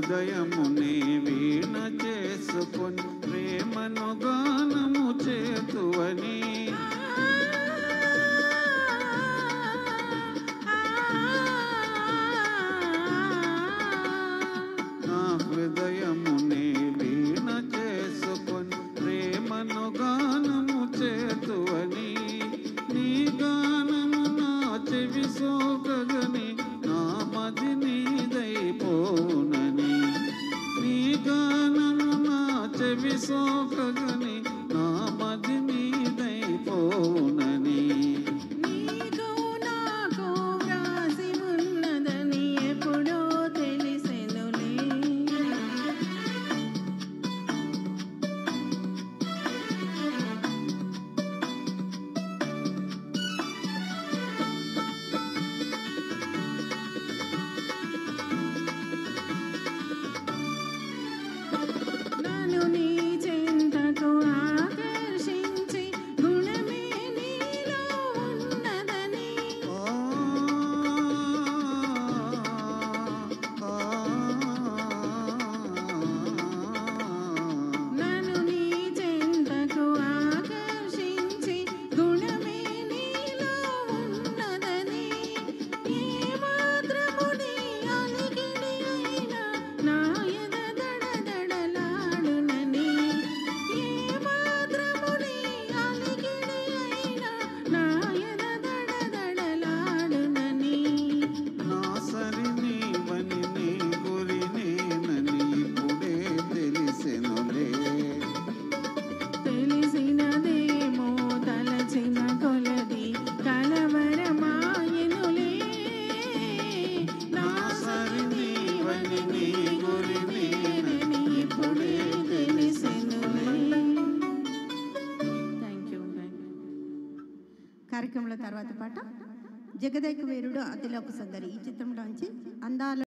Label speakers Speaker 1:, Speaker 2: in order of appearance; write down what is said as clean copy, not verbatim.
Speaker 1: హృదయమునే వీణ చేసుకొని ప్రేమను గానము చేతువని నా హృదయమునే వీణ చేసుకొని ప్రేమను గానము చేతువని నీ గానము నా చెవి సోకగని నా మది నీదైపోనని నీ గానము నా చెవి సోకగని నా మది నీదైపోనని
Speaker 2: నీకు నాకు వ్రాసి ఉన్నదని ఎప్పుడో తెలిసెనులే నన్ను నీ చెంతకు ఆకర్షించి గుణమే నీలో ఉన్నదని నన్ను నీ చెంతకు ఆకర్షించి గుణమే నీలో ఉన్నదని ఏ మాత్రము నీ అలికిడి అయినా నా ఎద దడదడలాడునని ఏ మాత్రము నీ అలికిడి అయినా నా ఎద దడదడలాడునని
Speaker 1: నా సరి నీవని నీ గురి నేనని ఇప్పుడే తెలిసెనులే
Speaker 2: తెలిసినదేమో తలచిన కొలది కలవరమాయనులే నా సరి నీవని నీ గురి నేనని ఇప్పుడే తెలిసెనులే. Thank you.
Speaker 3: కార్యక్రమంలో తర్వాత పాట జగదేక వీరుడు అతిలోక సుందరి ఈ చిత్రంలోంచి అందాల